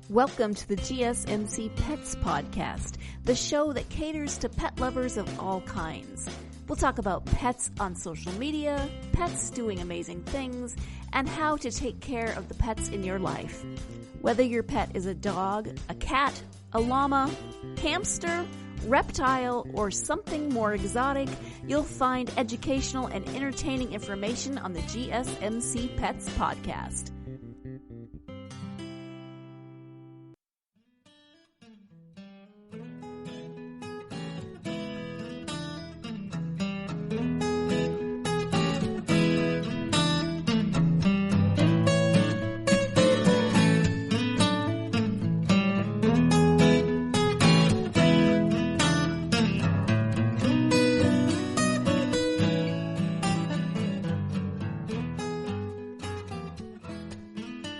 Welcome to the GSMC Pets Podcast, the show that caters to pet lovers of all kinds. We'll talk about pets on social media, pets doing amazing things, and how to take care of the pets in your life. Whether your pet is a dog, a cat, a llama, hamster, reptile, or something more exotic, you'll find educational and entertaining information on the GSMC Pets Podcast.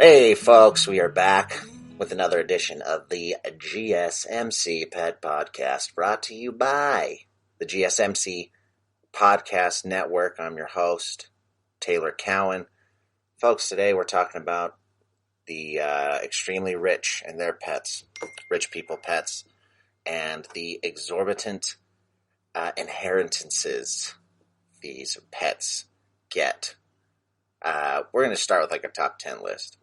Hey folks, we are back with another edition of the GSMC Pet Podcast, brought to you by the GSMC Podcast Network. I'm your host, Taylor Cowan. Folks, today we're talking about the extremely rich and their pets, rich people pets, and the exorbitant inheritances these pets get. We're going to start with like a top 10 list.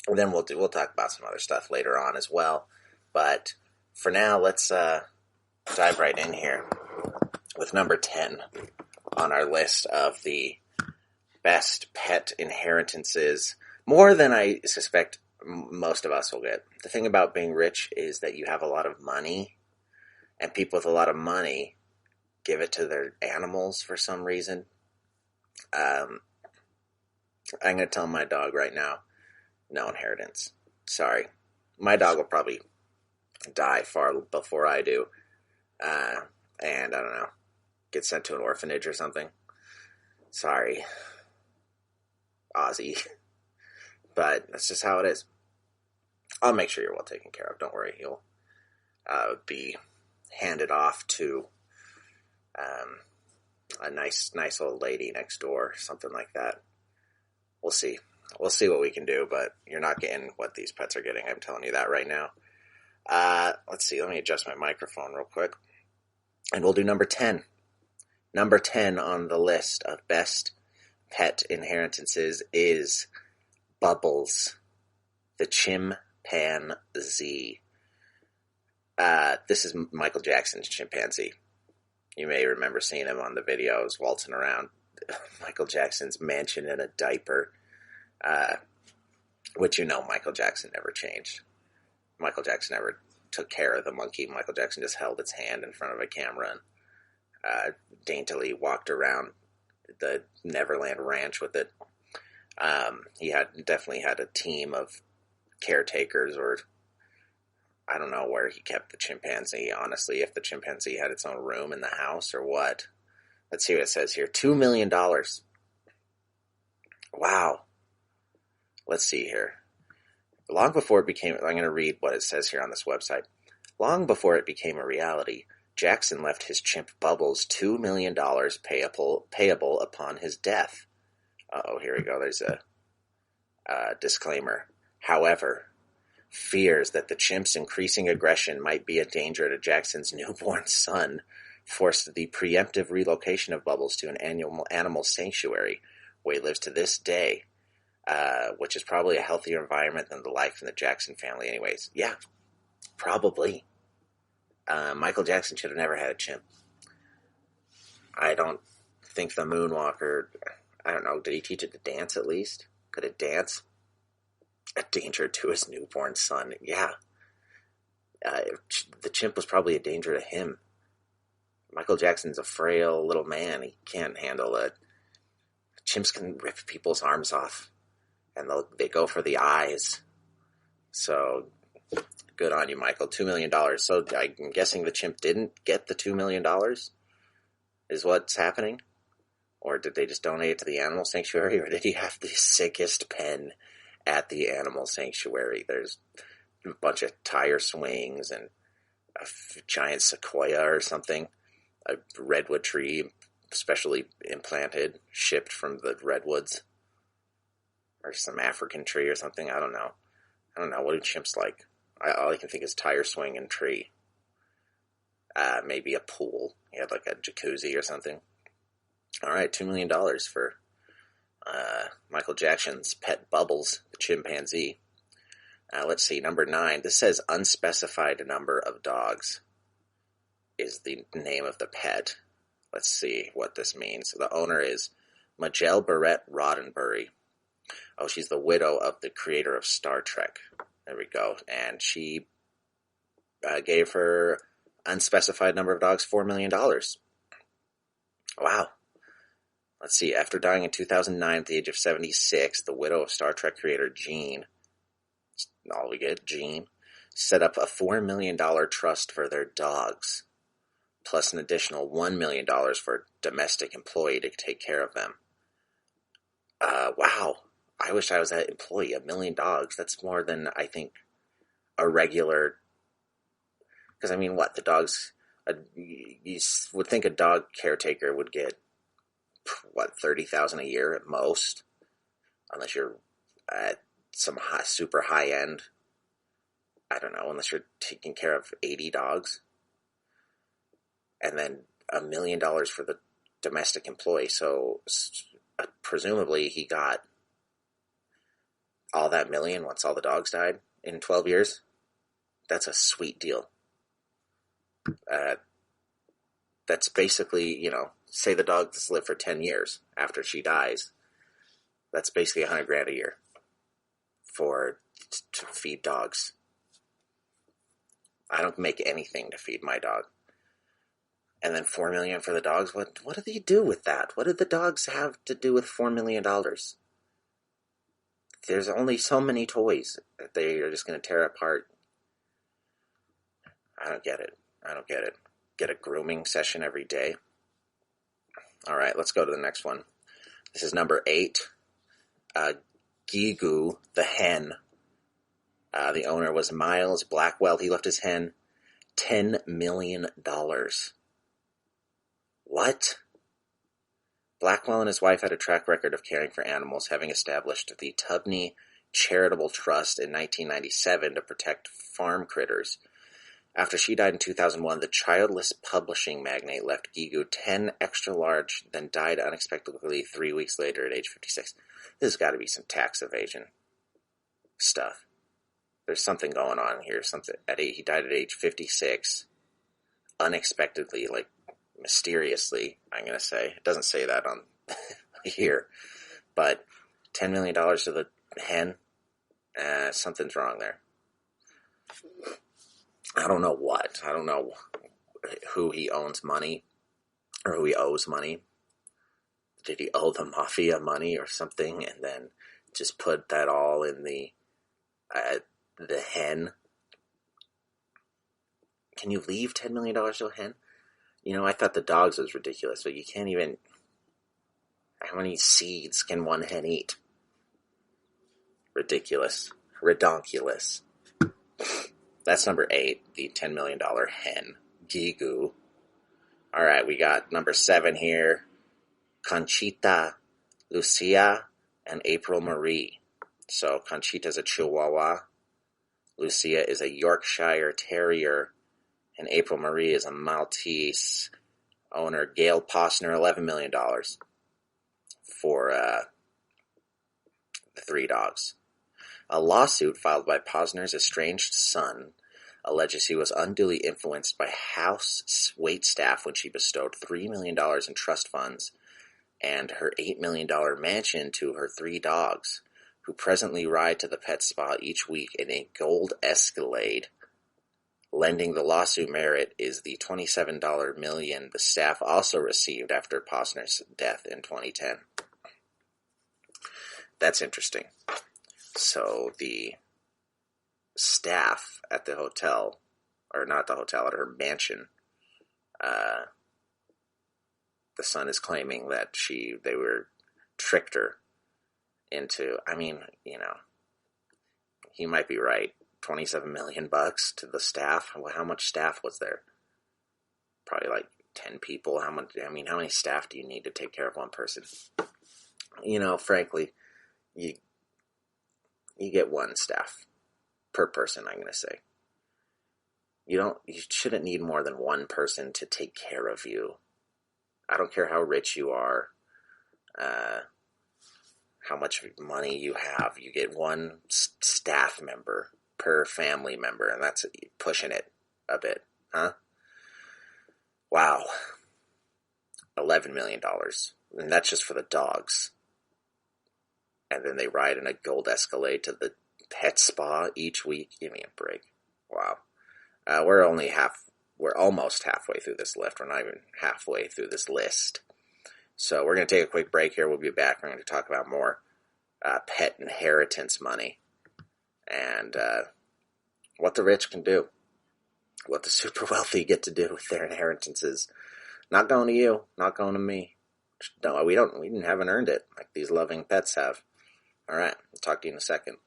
And then we'll talk about some other stuff later on as well. But for now, let's dive right in here with number 10 on our list of the best pet inheritances. More than I suspect most of us will get. The thing about being rich is that you have a lot of money, and people with a lot of money give it to their animals for some reason. I'm going to tell my dog right now, no inheritance. Sorry. My dog will probably die far before I do. And I don't know, get sent to an orphanage or something. Sorry, Ozzy. But that's just how it is. I'll make sure you're well taken care of. Don't worry. You'll be handed off to a nice old lady next door, something like that. We'll see. We'll see what we can do, but you're not getting what these pets are getting. I'm telling you that right now. Let's see. Let me adjust my microphone real quick. And we'll do number 10. Number 10 on the list of best pet inheritances is Bubbles, the chimpanzee. This is Michael Jackson's chimpanzee. You may remember seeing him on the videos waltzing around Michael Jackson's mansion in a diaper. Which, you know, Michael Jackson never changed. Michael Jackson never took care of the monkey. Michael Jackson just held its hand in front of a camera and daintily walked around the Neverland Ranch with it. He definitely had a team of caretakers, or I don't know where he kept the chimpanzee, honestly, if the chimpanzee had its own room in the house or what. Let's see what it says here. $2 million. Wow. Let's see here. Long before it became, I'm going to read what it says here on this website. Long before it became a reality, Jackson left his chimp Bubbles $2 million payable upon his death. Uh-oh, here we go. There's a disclaimer. However, fears that the chimp's increasing aggression might be a danger to Jackson's newborn son forced the preemptive relocation of Bubbles to an animal sanctuary, where he lives to this day. Which is probably a healthier environment than the life in the Jackson family anyways. Yeah, probably. Michael Jackson should have never had a chimp. I don't think the moonwalker, I don't know, did he teach it to dance at least? Could it dance? A danger to his newborn son. Yeah. The chimp was probably a danger to him. Michael Jackson's a frail little man. He can't handle it. Chimps can rip people's arms off. And they go for the eyes. So, good on you, Michael. $2 million. So, I'm guessing the chimp didn't get the $2 million? Is what's happening? Or did they just donate it to the animal sanctuary? Or did he have the sickest pen at the animal sanctuary? There's a bunch of tire swings and a giant sequoia or something. A redwood tree, specially implanted, shipped from the redwoods. Or some African tree or something. I don't know. What do chimps like? All I can think is tire swing and tree. Maybe a pool. He had like a jacuzzi or something. All right, $2 million for Michael Jackson's pet Bubbles, the chimpanzee. Let's see, number 9. This says unspecified number of dogs is the name of the pet. Let's see what this means. The owner is Majel Barrett Roddenberry. Oh, she's the widow of the creator of Star Trek. There we go. And she gave her unspecified number of dogs $4 million. Wow. Let's see. After dying in 2009 at the age of 76, the widow of Star Trek creator Gene, all we get, Gene, set up a $4 million trust for their dogs, plus an additional $1 million for a domestic employee to take care of them. Wow. I wish I was that employee. $1 million. That's more than, I think, a regular... Because, I mean, what? The dogs... you would think a dog caretaker would get, what, $30,000 a year at most? Unless you're at some super high-end... I don't know, unless you're taking care of 80 dogs. And then $1 million for the domestic employee. So, presumably, he got all that million once all the dogs died in 12 years. That's a sweet deal. That's basically, say the dogs live for 10 years after she dies. That's basically $100,000 a year to feed dogs. I don't make anything to feed my dog. And then $4 million for the dogs. What do they do with that? What did the dogs have to do with $4 million? There's only so many toys that they are just going to tear apart. I don't get it. Get a grooming session every day. All right, let's go to the next one. This is number 8. Gigu, the hen. The owner was Miles Blackwell. He left his hen $10 million. What? Blackwell and his wife had a track record of caring for animals, having established the Tubney Charitable Trust in 1997 to protect farm critters. After she died in 2001, the childless publishing magnate left Gigu 10 extra large, then died unexpectedly 3 weeks later at age 56. This has got to be some tax evasion stuff. There's something going on here. He died at age 56, unexpectedly, like mysteriously, I'm going to say. It doesn't say that on here. But $10 million to the hen, something's wrong there. I don't know what. I don't know who he owes money, or who he owes money. Did he owe the mafia money or something, and then just put that all in the hen? Can you leave $10 million to a hen? I thought the dogs was ridiculous, but you can't even... How many seeds can one hen eat? Ridiculous. Redonkulous. That's number 8, the $10 million hen. Gigu. Alright, we got number 7 here. Conchita, Lucia, and April Marie. So, Conchita's a Chihuahua. Lucia is a Yorkshire Terrier. And April Marie is a Maltese. Owner Gail Posner, $11 million for the 3 dogs. A lawsuit filed by Posner's estranged son alleges he was unduly influenced by house waitstaff when she bestowed $3 million in trust funds and her $8 million mansion to her 3 dogs, who presently ride to the pet spa each week in a gold Escalade. Lending the lawsuit merit is the $27 million the staff also received after Posner's death in 2010. That's interesting. So the staff at the hotel, or not the hotel, at her mansion, the son is claiming that they were tricked her into, he might be right. $27 million to the staff. Well, how much staff was there? Probably like 10 people. How many staff do you need to take care of one person? Frankly, you get 1 staff per person, I'm going to say. You shouldn't need more than one person to take care of you. I don't care how rich you are, how much money you have. You get one staff member per family member, and that's pushing it a bit, huh? Wow. $11 million. And that's just for the dogs. And then they ride in a gold Escalade to the pet spa each week. Give me a break. Wow. We're almost halfway through this list. We're not even halfway through this list. So we're going to take a quick break here. We'll be back. We're going to talk about more pet inheritance money and what the rich can do, what the super wealthy get to do with their inheritances. Not going to you, not going to me. No, we haven't earned it like these loving pets have. All right, I'll talk to you in a second.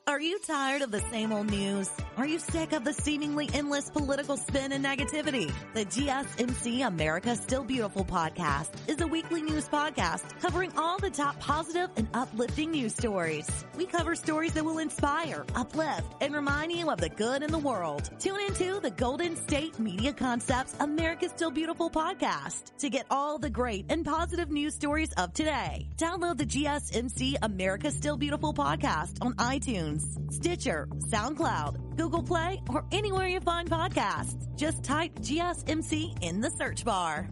Are you tired of the same old news? Are you sick of the seemingly endless political spin and negativity? The GSMC America's Still Beautiful podcast is a weekly news podcast covering all the top positive and uplifting news stories. We cover stories that will inspire, uplift, and remind you of the good in the world. Tune into the Golden State Media Concepts America's Still Beautiful podcast to get all the great and positive news stories of today. Download the GSMC America's Still Beautiful podcast on iTunes, Stitcher, SoundCloud, Google Play, or anywhere you find podcasts. Just type GSMC in the search bar.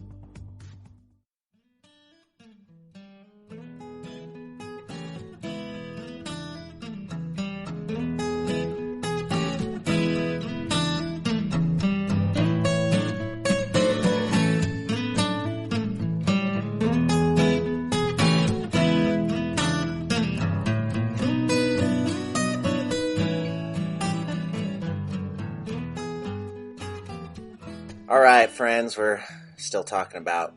All right, friends, we're still talking about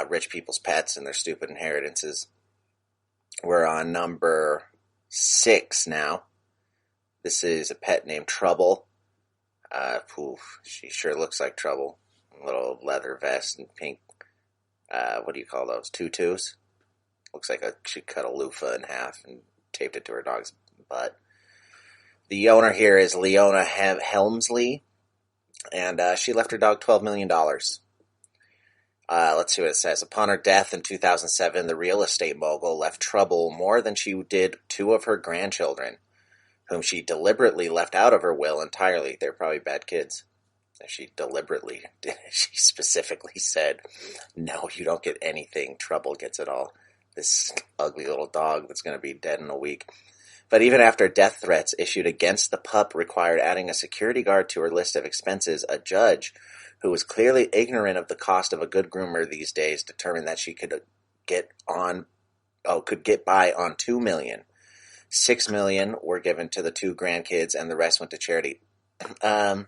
rich people's pets and their stupid inheritances. We're on number 6 now. This is a pet named Trouble. She sure looks like trouble. A little leather vest and pink, what do you call those, tutus? Looks like she cut a loofah in half and taped it to her dog's butt. The owner here is Leona Helmsley. And she left her dog $12 million. Let's see what it says. Upon her death in 2007, the real estate mogul left Trouble more than she did 2 of her grandchildren, whom she deliberately left out of her will entirely. They're probably bad kids. She specifically said, no, you don't get anything. Trouble gets it all. This ugly little dog that's going to be dead in a week. But even after death threats issued against the pup required adding a security guard to her list of expenses, a judge, who was clearly ignorant of the cost of a good groomer these days, determined that she could get by on $2 million. $6 million were given to the 2 grandkids, and the rest went to charity. I'm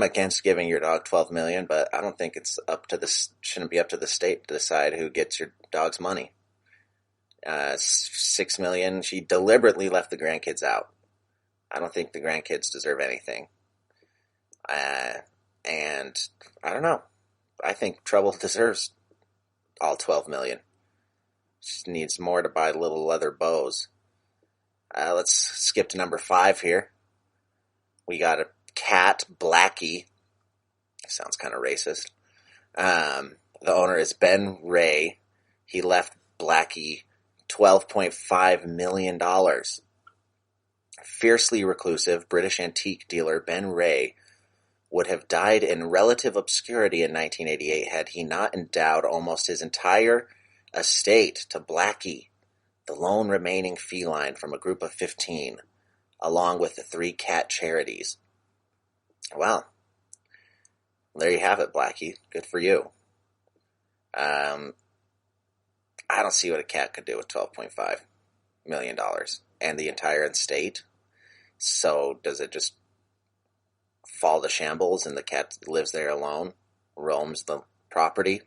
against giving your dog $12 million, but I don't think shouldn't be up to the state to decide who gets your dog's money. $6 million. She deliberately left the grandkids out. I don't think the grandkids deserve anything. And I don't know. I think Trouble deserves all $12 million. She needs more to buy little leather bows. Let's skip to number 5 here. We got a cat, Blackie. Sounds kind of racist. The owner is Ben Ray. He left Blackie $12.5 million. Fiercely reclusive British antique dealer Ben Ray would have died in relative obscurity in 1988 had he not endowed almost his entire estate to Blackie, the lone remaining feline from a group of 15, along with the 3 cat charities. Well, there you have it, Blackie. Good for you. I don't see what a cat could do with $12.5 million and the entire estate. So does it just fall to shambles and the cat lives there alone, roams the property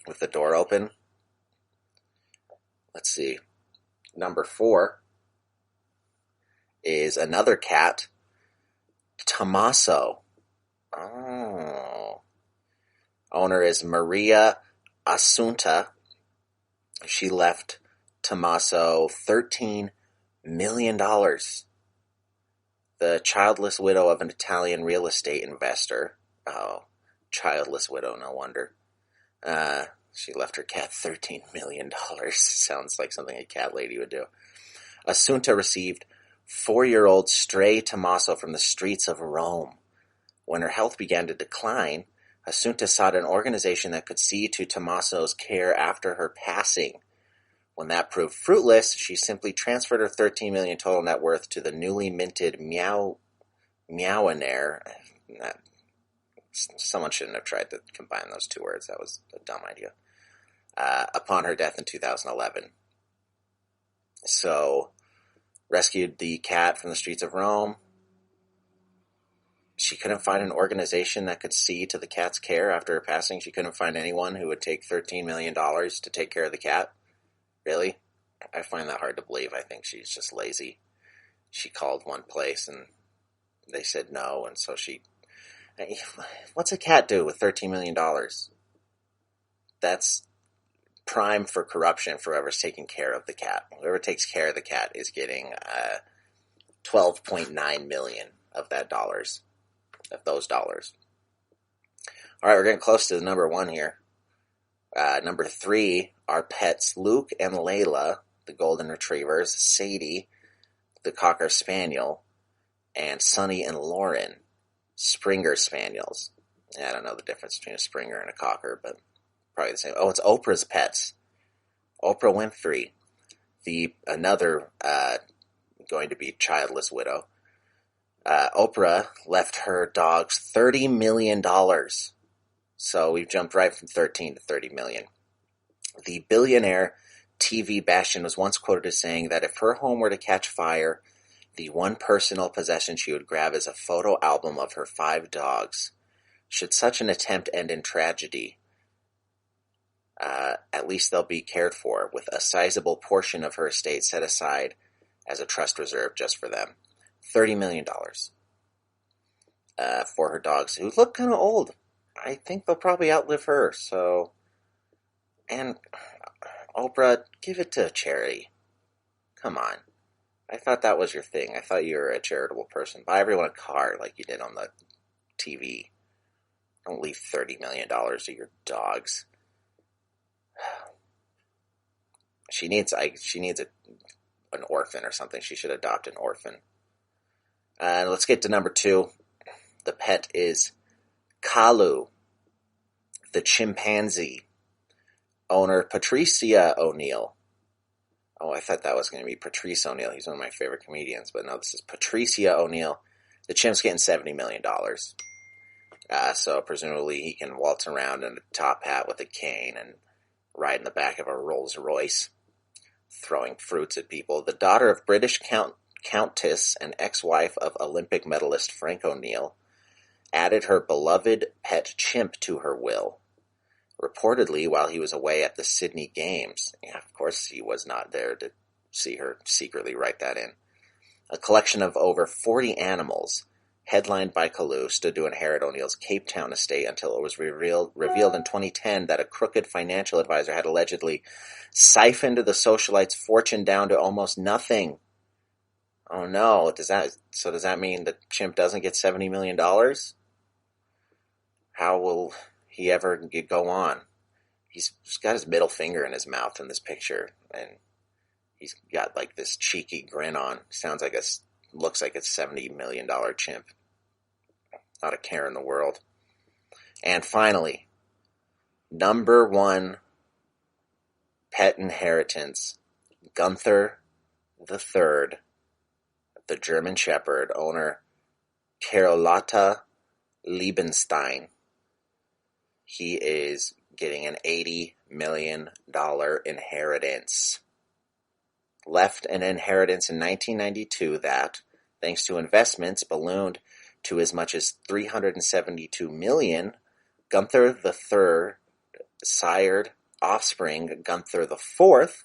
with the door open? Let's see. Number 4 is another cat, Tommaso. Oh. Owner is Maria Assunta. She left Tommaso $13 million. The childless widow of an Italian real estate investor. Oh, childless widow, no wonder. She left her cat $13 million. Sounds like something a cat lady would do. Assunta received 4-year-old stray Tommaso from the streets of Rome. When her health began to decline, Assunta sought an organization that could see to Tommaso's care after her passing. When that proved fruitless, she simply transferred her $13 million total net worth to the newly minted Meowinaire. Someone shouldn't have tried to combine those two words. That was a dumb idea. Upon her death in 2011. So, rescued the cat from the streets of Rome. She couldn't find an organization that could see to the cat's care after her passing. She couldn't find anyone who would take $13 million to take care of the cat. Really? I find that hard to believe. I think she's just lazy. She called one place and they said no, and so she... What's a cat do with $13 million? That's prime for corruption for whoever's taking care of the cat. Whoever takes care of the cat is getting $12.9 million of those dollars. All right, we're getting close to the number 1 here. Number 3 are pets Luke and Layla, the golden retrievers, Sadie, the cocker spaniel, and Sonny and Lauren, Springer spaniels. I don't know the difference between a Springer and a cocker, but probably the same. Oh, it's Oprah's pets. Oprah Winfrey, another going to be childless widow. Oprah left her dogs $30 million. So we've jumped right from 13 to 30 million. The billionaire TV bastion was once quoted as saying that if her home were to catch fire, the one personal possession she would grab is a photo album of her 5 dogs. Should such an attempt end in tragedy, at least they'll be cared for, with a sizable portion of her estate set aside as a trust reserve just for them. $30 million for her dogs, who look kind of old. I think they'll probably outlive her, so... And, Oprah, give it to charity. Come on. I thought that was your thing. I thought you were a charitable person. Buy everyone a car like you did on the TV. Don't leave $30 million to your dogs. She needs an orphan or something. She should adopt an orphan. Let's get to number 2. The pet is Kalu, the chimpanzee. Owner Patricia O'Neill. Oh, I thought that was going to be Patrice O'Neill. He's one of my favorite comedians, but no, this is Patricia O'Neill. The chimp's getting $70 million. So presumably he can waltz around in a top hat with a cane and ride in the back of a Rolls Royce, throwing fruits at people. The daughter of British Countess and ex-wife of Olympic medalist Frank O'Neill added her beloved pet chimp to her will. Reportedly, while he was away at the Sydney Games. Yeah, of course he was not there to see her secretly write that in. A collection of over 40 animals, headlined by Kalu, stood to inherit O'Neill's Cape Town estate until it was revealed in 2010 that a crooked financial advisor had allegedly siphoned the socialite's fortune down to almost nothing. Oh no, does that mean the chimp doesn't get $70 million? How will he ever go on? He's got his middle finger in his mouth in this picture, and he's got like this cheeky grin on. Looks like a $70 million chimp. Not a care in the world. And finally, number 1 pet inheritance, Gunther III, the German Shepherd, owner Carlotta Liebenstein. He is getting an $80 million inheritance. Left an inheritance in 1992 that, thanks to investments, ballooned to as much as $372 million. Gunther III sired offspring Gunther IV,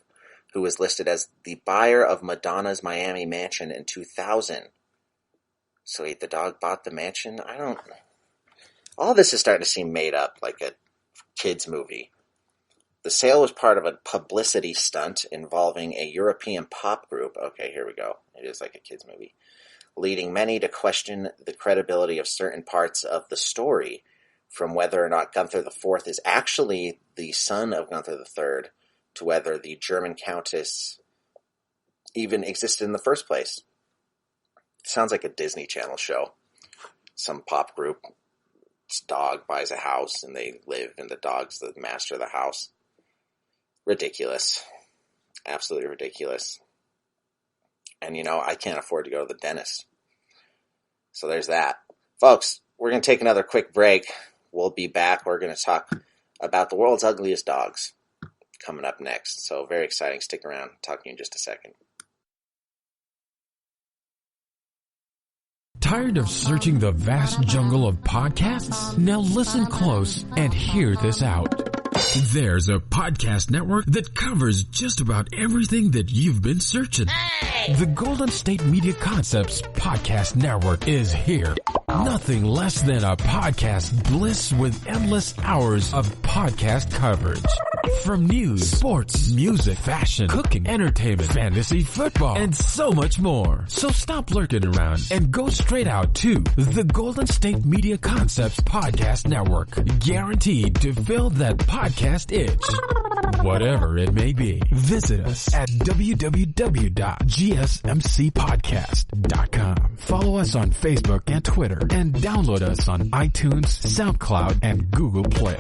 who was listed as the buyer of Madonna's Miami mansion in 2000. So the dog bought the mansion? All this is starting to seem made up, like a kid's movie. The sale was part of a publicity stunt involving a European pop group. Okay, here we go. It is like a kid's movie. Leading many to question the credibility of certain parts of the story, from whether or not Gunther IV is actually the son of Gunther III to whether the German countess even existed in the first place. It sounds like a Disney Channel show. Some pop group's dog buys a house and they live, and the dog's the master of the house. Ridiculous. Absolutely ridiculous. And I can't afford to go to the dentist. So there's that. Folks, we're going to take another quick break. We'll be back. We're going to talk about the world's ugliest dogs coming up next. So very exciting. Stick around. Talk to you in just a second. Tired of searching the vast jungle of podcasts? Now listen close and hear this out. There's a podcast network that covers just about everything that you've been searching. Hey! The Golden State Media Concepts Podcast Network is here. Nothing less than a podcast bliss with endless hours of podcast coverage. From news, sports, music, fashion, cooking, entertainment, fantasy, football, and so much more. So stop lurking around and go straight out to the Golden State Media Concepts Podcast Network. Guaranteed to fill that podcast itch. Whatever it may be. Visit us at www.gsmcpodcast.com. Follow us on Facebook and Twitter, and download us on iTunes, SoundCloud, and Google Play.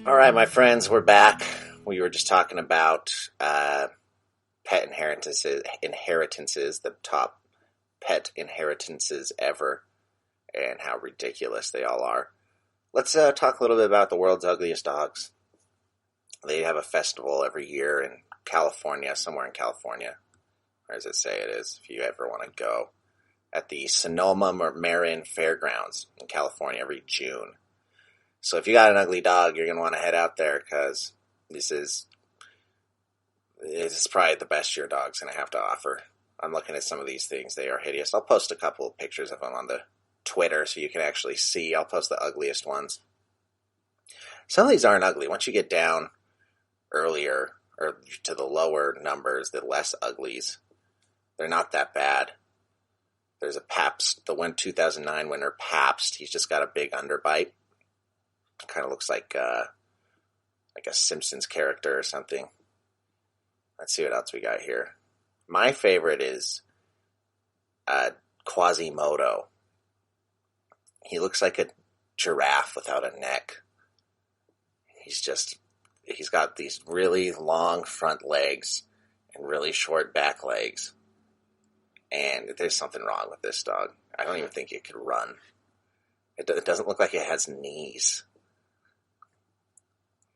All right, my friends, we're back. We were just talking about pet inheritances, the top pet inheritances ever, and how ridiculous they all are. Let's talk a little bit about the world's ugliest dogs. They have a festival every year in California, somewhere in California. Where does it say it is, if you ever want to go? At the Sonoma Marin Fairgrounds in California every June. So if you got an ugly dog, you're going to want to head out there, because this is probably the best your dog's going to have to offer. I'm looking at some of these things. They are hideous. I'll post a couple of pictures of them on the Twitter so you can actually see. I'll post the ugliest ones. Some of these aren't ugly. Once you get down earlier, or to the lower numbers, the less uglies, they're not that bad. There's a Pabst, the 2009 winner Pabst. He's just got a big underbite. Kind of looks like a Simpsons character or something. Let's see what else we got here. My favorite is Quasimodo. He looks like a giraffe without a neck. He's got these really long front legs and really short back legs. And there's something wrong with this dog. I don't even think it could run. It doesn't look like it has knees.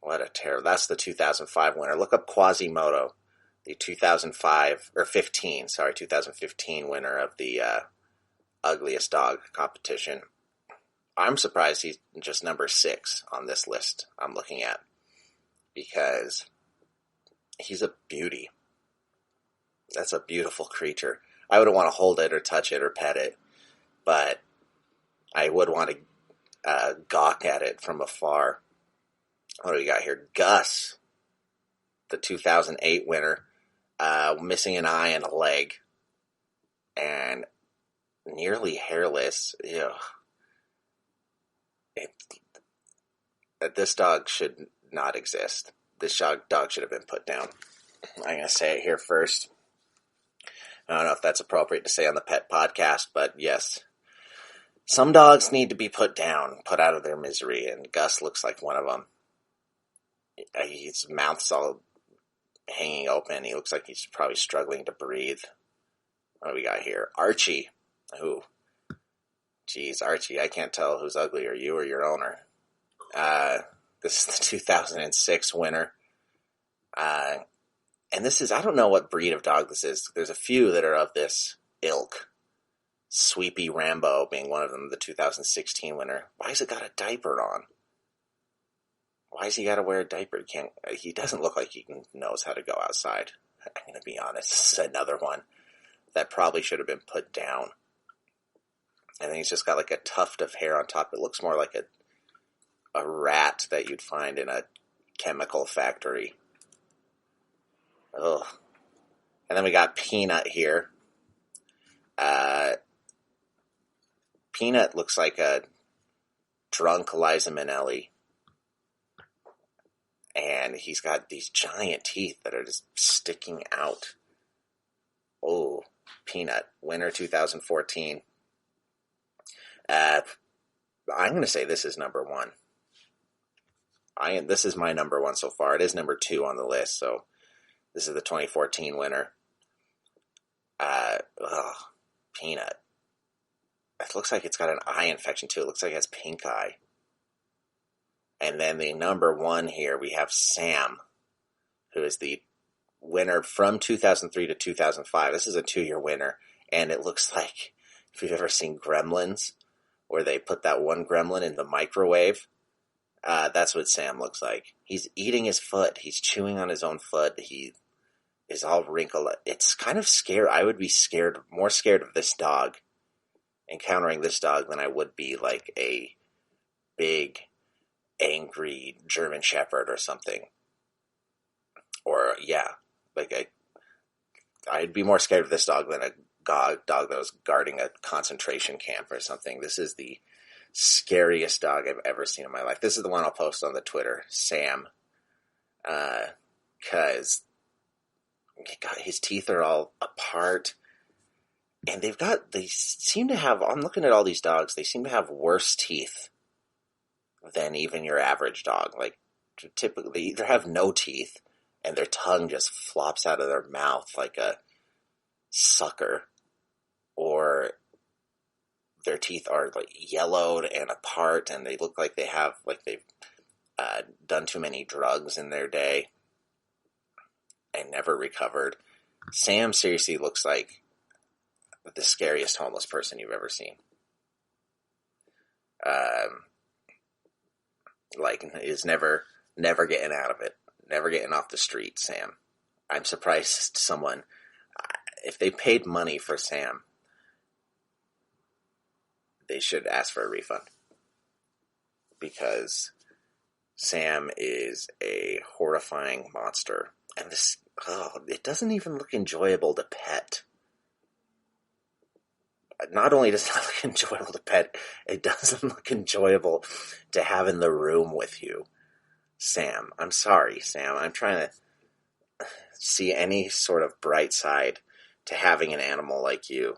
What a terror. That's the 2005 winner. Look up Quasimodo, the 2015 winner of the ugliest dog competition. I'm surprised he's just number 6 on this list I'm looking at, because he's a beauty. That's a beautiful creature. I wouldn't want to hold it or touch it or pet it, but I would want to gawk at it from afar. What do we got here? Gus, the 2008 winner, missing an eye and a leg, and nearly hairless. Ew. This dog should not exist. This dog should have been put down. I'm going to say it here first. I don't know if that's appropriate to say on the pet podcast, but yes. Some dogs need to be put down, put out of their misery, and Gus looks like one of them. His mouth's all hanging open. He looks like he's probably struggling to breathe. What do we got here? Archie, who Geez, Archie, I can't tell who's uglier, you or your owner. This is the 2006 winner. And this is, I don't know what breed of dog this is. There's a few that are of this ilk. Sweepy Rambo being one of them, the 2016 winner. Why has it got a diaper on? Why has he got to wear a diaper? He doesn't look like he knows how to go outside. I'm going to be honest. This is another one that probably should have been put down. And then he's just got like a tuft of hair on top. It looks more like a rat that you'd find in a chemical factory. Ugh. And then we got Peanut here. Peanut looks like a drunk Liza Minnelli. And he's got these giant teeth that are just sticking out. Oh, Peanut, winner 2014. I'm going to say this is number one. This is my number one so far. It is number 2 on the list, so this is the 2014 winner. Peanut. It looks like it's got an eye infection too. It looks like it has pink eye. And then the number 1 here, we have Sam, who is the winner from 2003 to 2005. This is a 2-year winner, and it looks like, if you've ever seen Gremlins, where they put that one gremlin in the microwave, that's what Sam looks like. He's eating his foot. He's chewing on his own foot. He is all wrinkled. It's kind of scary. I would be more scared of this dog, encountering this dog, than I would be like a big, angry German Shepherd or something. Or, yeah, like I'd be more scared of this dog than a dog that was guarding a concentration camp or something. This is the scariest dog I've ever seen in my life. This is the one I'll post on the Twitter, Sam, because his teeth are all apart, and they seem to have, I'm looking at all these dogs, they seem to have worse teeth than even your average dog. Like, typically, they either have no teeth, and their tongue just flops out of their mouth like a sucker, or their teeth are like yellowed and apart, and they look like they've done too many drugs in their day and never recovered. Sam seriously looks like the scariest homeless person you've ever seen. Is never getting out of it, never getting off the street. Sam, I'm surprised someone, if they paid money for Sam, they should ask for a refund, because Sam is a horrifying monster, and it doesn't even look enjoyable to pet. Not only does it not look enjoyable to pet, it doesn't look enjoyable to have in the room with you. Sam, I'm sorry, Sam. I'm trying to see any sort of bright side to having an animal like you,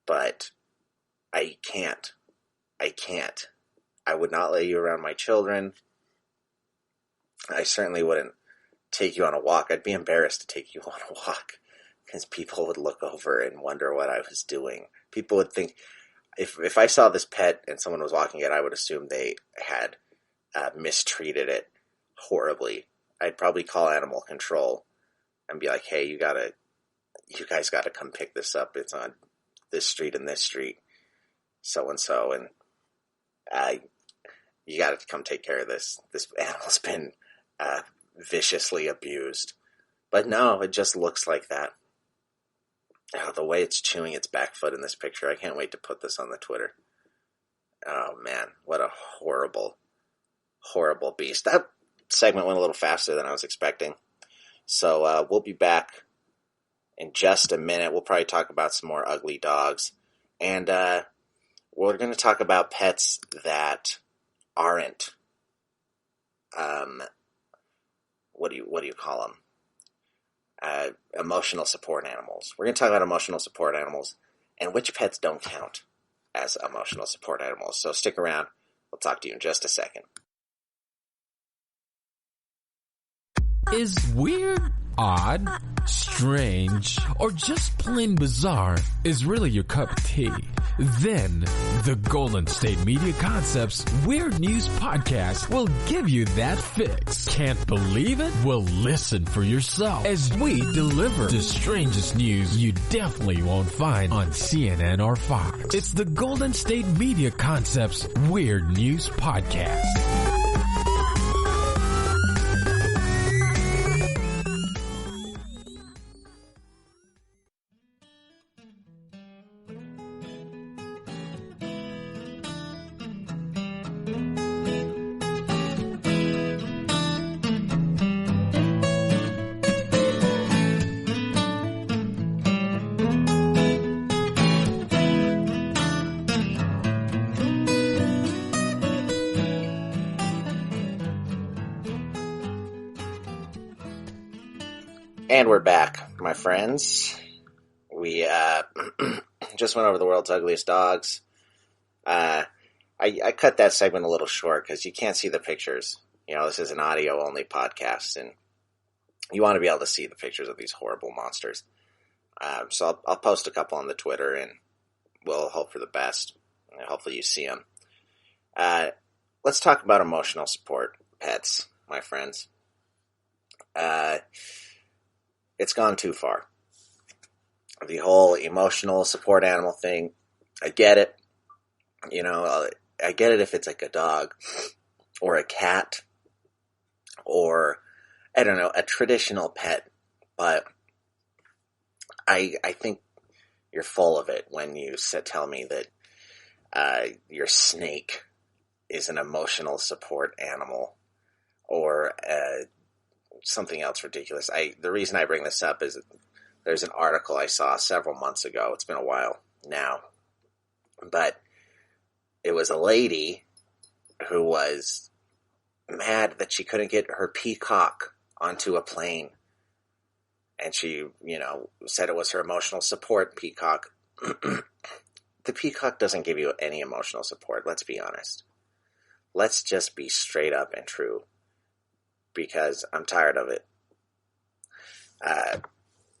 but I can't. I would not let you around my children. I certainly wouldn't take you on a walk. I'd be embarrassed to take you on a walk, because people would look over and wonder what I was doing. People would think, if I saw this pet and someone was walking it, I would assume they had mistreated it horribly. I'd probably call animal control and be like, hey, you guys gotta come pick this up. It's on this street and this street, so-and-so, and you gotta come take care of this. This animal's been viciously abused. But no, it just looks like that. The way it's chewing its back foot in this picture, I can't wait to put this on the Twitter. Oh man, what a horrible, horrible beast. That segment went a little faster than I was expecting. So we'll be back in just a minute. We'll probably talk about some more ugly dogs. And we're going to talk about pets that aren't, what do you call them? Emotional support animals. We're going to talk about emotional support animals and which pets don't count as emotional support animals. So stick around. We'll talk to you in just a second. Is weird odd, strange, or just plain bizarre is really your cup of tea, then the Golden State Media Concepts Weird News Podcast will give you that fix. Can't believe it? Well, listen for yourself as we deliver the strangest news you definitely won't find on CNN or Fox. It's the Golden State Media Concepts Weird News Podcast. And we're back, my friends. We just went over the world's ugliest dogs. I cut that segment a little short because you can't see the pictures. You know, this is an audio-only podcast, and you want to be able to see the pictures of these horrible monsters. So I'll post a couple on the Twitter, and we'll hope for the best. And hopefully you see them. Let's talk about emotional support pets, my friends. It's gone too far. The whole emotional support animal thing, I get it. You know, I get it if it's like a dog or a cat or, I don't know, a traditional pet. But I think you're full of it when you tell me that your snake is an emotional support animal or something else ridiculous. The reason I bring this up is there's an article I saw several months ago. It's been a while now. But it was a lady who was mad that she couldn't get her peacock onto a plane. And she, said it was her emotional support peacock. The peacock doesn't give you any emotional support, let's be honest. Let's just be straight up and true. Because I'm tired of it.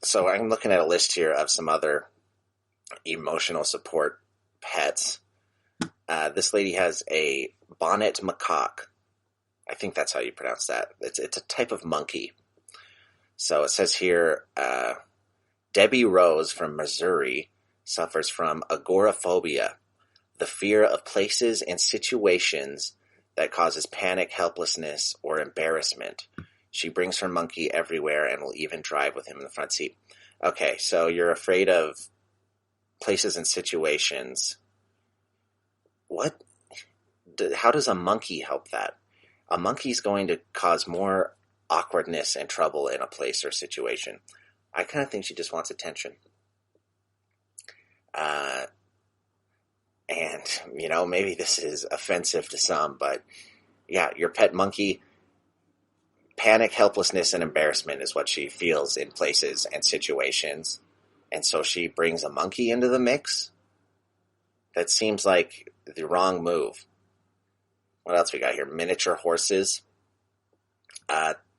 So I'm looking at a list here of some other emotional support pets. This lady has a bonnet macaque. I think that's how you pronounce that. It's a type of monkey. So it says here, Debbie Rose from Missouri suffers from agoraphobia, the fear of places and situations that causes panic, helplessness, or embarrassment. She brings her monkey everywhere and will even drive with him in the front seat. Okay, so you're afraid of places and situations. What? How does a monkey help that? A monkey's going to cause more awkwardness and trouble in a place or situation. I kind of think she just wants attention. And, maybe this is offensive to some, but yeah, your pet monkey, panic, helplessness, and embarrassment is what she feels in places and situations. And so she brings a monkey into the mix? That seems like the wrong move. What else we got here? Miniature horses.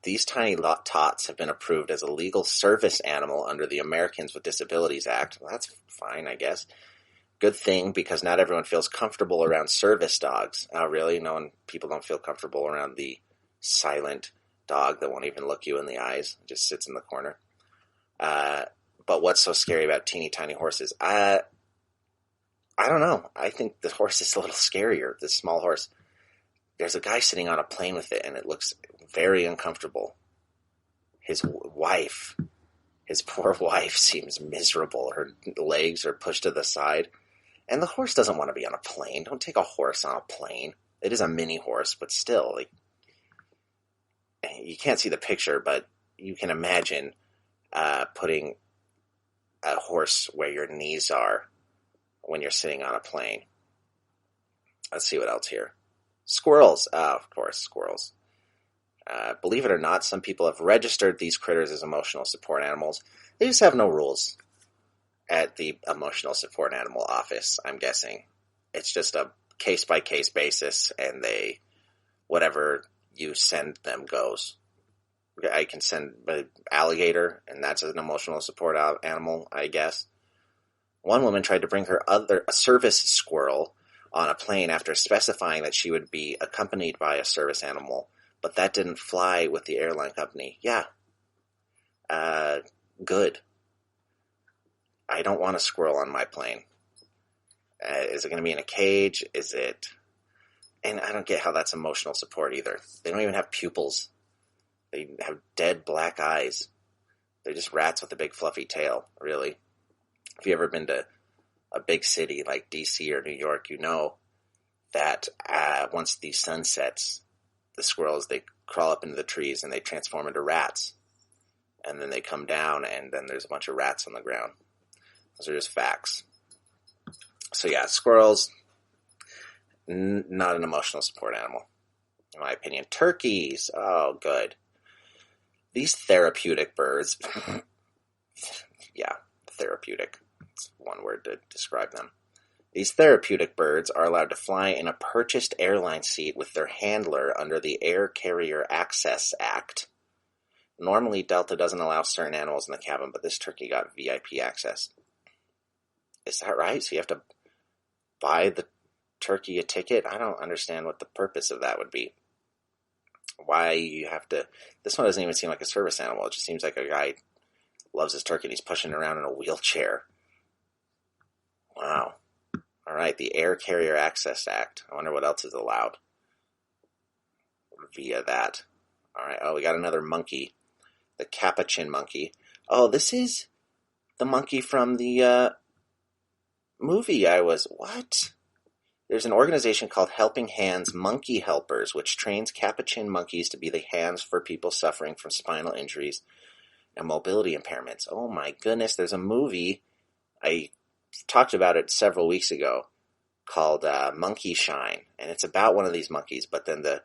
These tiny tots have been approved as a legal service animal under the Americans with Disabilities Act. Well, that's fine, I guess. Good thing, because not everyone feels comfortable around service dogs. Oh, really? People don't feel comfortable around the silent dog that won't even look you in the eyes. It just sits in the corner. But what's so scary about teeny tiny horses? I don't know. I think the horse is a little scarier, this small horse. There's a guy sitting on a plane with it, and it looks very uncomfortable. His poor wife seems miserable. Her legs are pushed to the side. And the horse doesn't want to be on a plane. Don't take a horse on a plane. It is a mini horse, but still, you can't see the picture, but you can imagine putting a horse where your knees are when you're sitting on a plane. Let's see what else here. Squirrels. Of course, squirrels. Believe it or not, some people have registered these critters as emotional support animals. They just have no rules at the emotional support animal office, I'm guessing. It's just a case-by-case basis, and whatever you send them goes. I can send an alligator, and that's an emotional support animal, I guess. One woman tried to bring a service squirrel on a plane after specifying that she would be accompanied by a service animal, but that didn't fly with the airline company. Yeah. Good. I don't want a squirrel on my plane. Is it going to be in a cage? Is it... And I don't get how that's emotional support either. They don't even have pupils. They have dead black eyes. They're just rats with a big fluffy tail, really. If you've ever been to a big city like DC or New York, you know that once the sun sets, the squirrels, they crawl up into the trees and they transform into rats. And then they come down and then there's a bunch of rats on the ground. Those are just facts. So yeah, squirrels, not an emotional support animal, in my opinion. Turkeys, oh, good. These therapeutic birds, yeah, therapeutic. It's one word to describe them. These therapeutic birds are allowed to fly in a purchased airline seat with their handler under the Air Carrier Access Act. Normally, Delta doesn't allow certain animals in the cabin, but this turkey got VIP access. Is that right? So you have to buy the turkey a ticket? I don't understand what the purpose of that would be. Why you have to... This one doesn't even seem like a service animal. It just seems like a guy loves his turkey and he's pushing it around in a wheelchair. Wow. All right, the Air Carrier Access Act. I wonder what else is allowed via that. All right, oh, we got another monkey. The capuchin monkey. Oh, this is the monkey from the movie What? There's an organization called Helping Hands Monkey Helpers, which trains capuchin monkeys to be the hands for people suffering from spinal injuries and mobility impairments. Oh my goodness, there's a movie, I talked about it several weeks ago, called Monkey Shine, and it's about one of these monkeys, but then the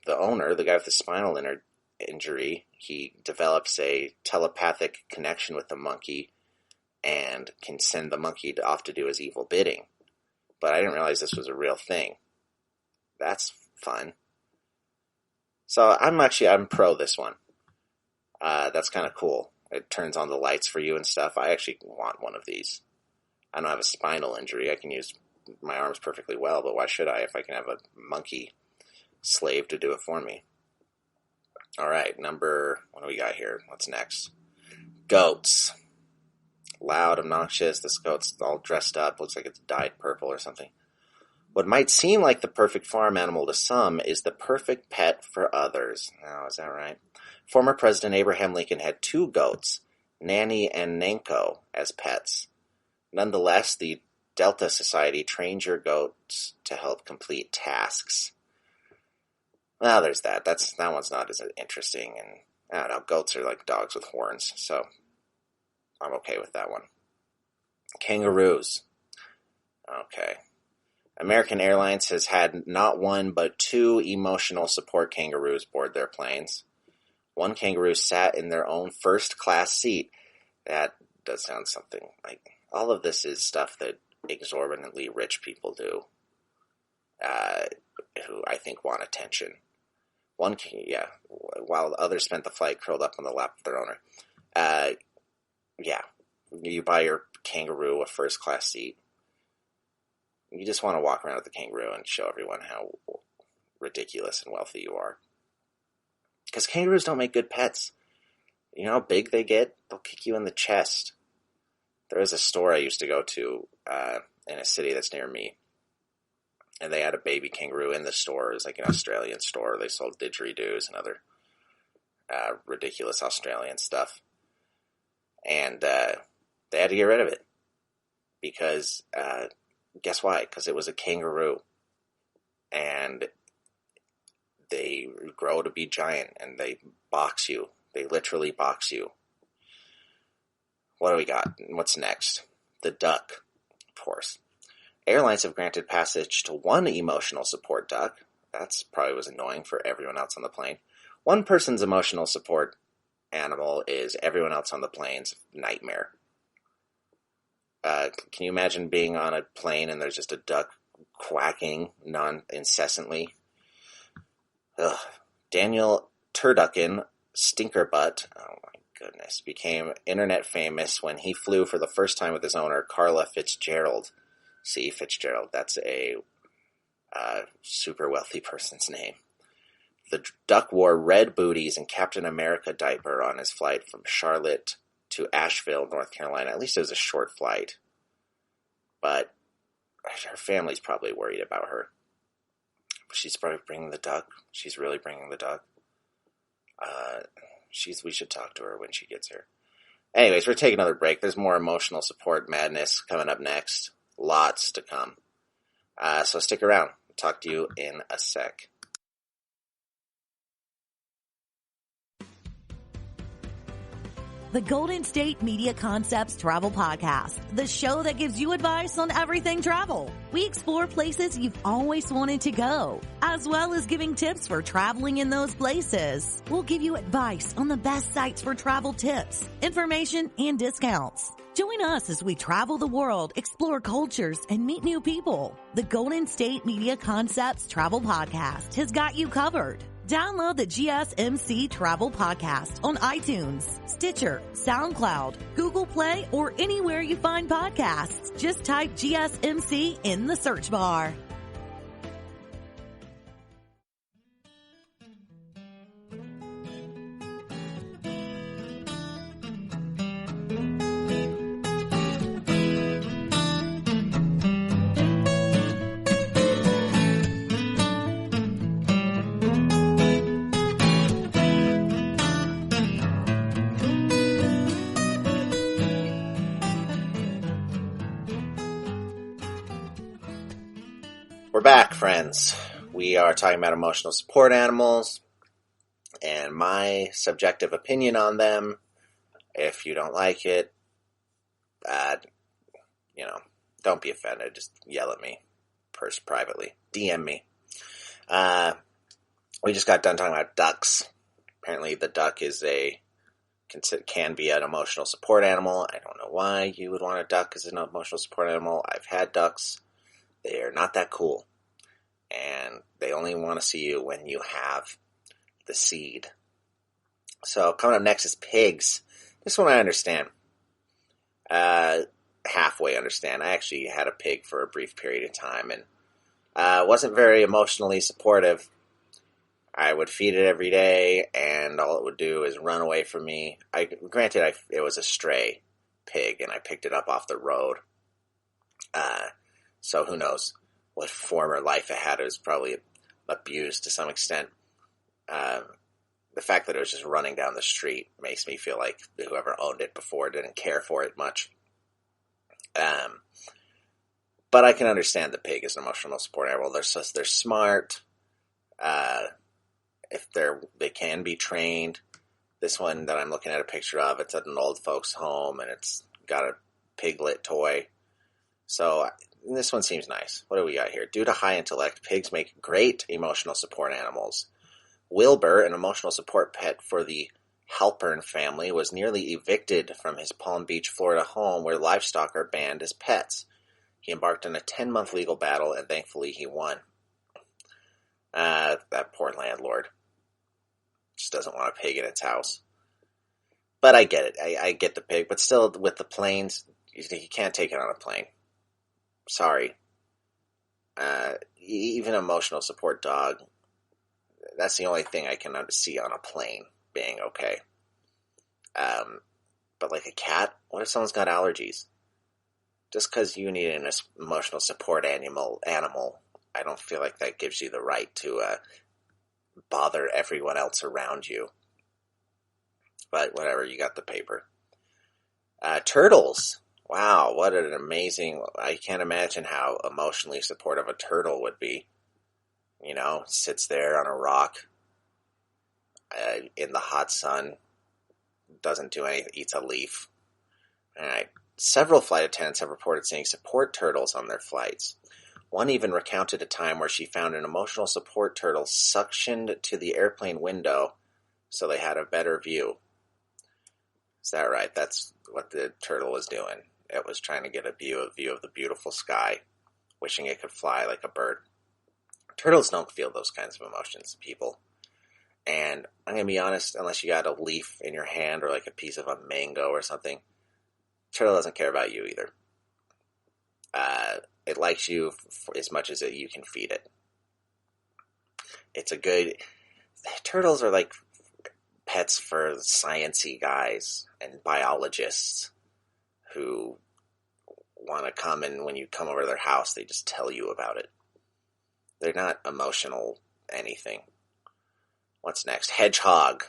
owner, the guy with the spinal injury, he develops a telepathic connection with the monkey and can send the monkey off to do his evil bidding. But I didn't realize this was a real thing. That's fun. So I'm pro this one. That's kind of cool. It turns on the lights for you and stuff. I actually want one of these. I don't have a spinal injury. I can use my arms perfectly well, but why should I if I can have a monkey slave to do it for me? All right, what do we got here? What's next? Goats. Loud, obnoxious. This goat's all dressed up. Looks like it's dyed purple or something. What might seem like the perfect farm animal to some is the perfect pet for others. Oh, is that right? Former President Abraham Lincoln had 2 goats, Nanny and Nanko, as pets. Nonetheless, the Delta Society trains your goats to help complete tasks. Well, there's that. That one's not as interesting. And I don't know, goats are like dogs with horns, so I'm okay with that one. Kangaroos. Okay. American Airlines has had not 1 but 2 emotional support kangaroos board their planes. One kangaroo sat in their own first-class seat. That does sound something like... All of this is stuff that exorbitantly rich people do, who I think want attention. While the others spent the flight curled up on the lap of their owner. You buy your kangaroo a first-class seat. You just want to walk around with the kangaroo and show everyone how ridiculous and wealthy you are. Because kangaroos don't make good pets. You know how big they get? They'll kick you in the chest. There was a store I used to go to in a city that's near me. And they had a baby kangaroo in the store. It was like an Australian store. They sold didgeridoos and other ridiculous Australian stuff. And they had to get rid of it. Because, guess why? Because it was a kangaroo. And they grow to be giant and they box you. They literally box you. What do we got? What's next? The duck, of course. Airlines have granted passage to 1 emotional support duck. That's probably was annoying for everyone else on the plane. One person's emotional support animal is everyone else on the plane's nightmare. Can you imagine being on a plane and there's just a duck quacking incessantly? Ugh. Daniel turducken Stinkerbutt, oh my goodness, became internet famous when he flew for the first time with his owner, Carla Fitzgerald. See, Fitzgerald, that's a super wealthy person's name. The duck wore red booties and Captain America diaper on his flight from Charlotte to Asheville, North Carolina. At least it was a short flight. But her family's probably worried about her. She's probably bringing the duck. She's really bringing the duck. We should talk to her when she gets here. Anyways, we're taking another break. There's more emotional support madness coming up next. Lots to come. So stick around. I'll talk to you in a sec. The Golden State Media Concepts Travel Podcast, the show that gives you advice on everything travel. We explore places you've always wanted to go, as well as giving tips for traveling in those places. We'll give you advice on the best sites for travel tips, information, and discounts. Join us as we travel the world, explore cultures, and meet new people. The Golden State Media Concepts Travel Podcast has got you covered. Download the GSMC Travel Podcast on iTunes, Stitcher, SoundCloud, Google Play, or anywhere you find podcasts. Just type GSMC in the search bar. We're back, friends. We are talking about emotional support animals and my subjective opinion on them. If you don't like it, don't be offended. Just yell at me privately. DM me. We just got done talking about ducks. Apparently the duck can be an emotional support animal. I don't know why you would want a duck as an emotional support animal. I've had ducks. They're not that cool. And they only want to see you when you have the seed. So coming up next is pigs. This one I understand. Halfway understand. I actually had a pig for a brief period of time and wasn't very emotionally supportive. I would feed it every day and all it would do is run away from me. Granted, it was a stray pig and I picked it up off the road. So who knows what former life it had. It was probably abused to some extent. The fact that it was just running down the street makes me feel like whoever owned it before didn't care for it much. But I can understand the pig as an emotional support animal. They're smart. They can be trained. This one that I'm looking at a picture of, it's at an old folks home and it's got a piglet toy. So this one seems nice. What do we got here? Due to high intellect, pigs make great emotional support animals. Wilbur, an emotional support pet for the Halpern family, was nearly evicted from his Palm Beach, Florida home where livestock are banned as pets. He embarked on a 10-month legal battle and thankfully he won. That poor landlord just doesn't want a pig in its house. But I get it. I get the pig, but still with the planes, you can't take it on a plane. Sorry. Even emotional support dog, that's the only thing I can see on a plane being okay. But like a cat, what if someone's got allergies? Just because you need an emotional support animal, I don't feel like that gives you the right to bother everyone else around you. But whatever, you got the paper. Turtles. Wow, what an amazing... I can't imagine how emotionally supportive a turtle would be. You know, sits there on a rock in the hot sun, doesn't do anything, eats a leaf. All right. Several flight attendants have reported seeing support turtles on their flights. One even recounted a time where she found an emotional support turtle suctioned to the airplane window so they had a better view. Is that right? That's what the turtle was doing. It was trying to get a view of the beautiful sky, wishing it could fly like a bird. Turtles don't feel those kinds of emotions, people. And I'm going to be honest, unless you got a leaf in your hand or like a piece of a mango or something, turtle doesn't care about you either. It likes you as much as you can feed it. Turtles are like pets for science-y guys and biologists who want to come, and when you come over to their house, they just tell you about it. They're not emotional anything. What's next? Hedgehog.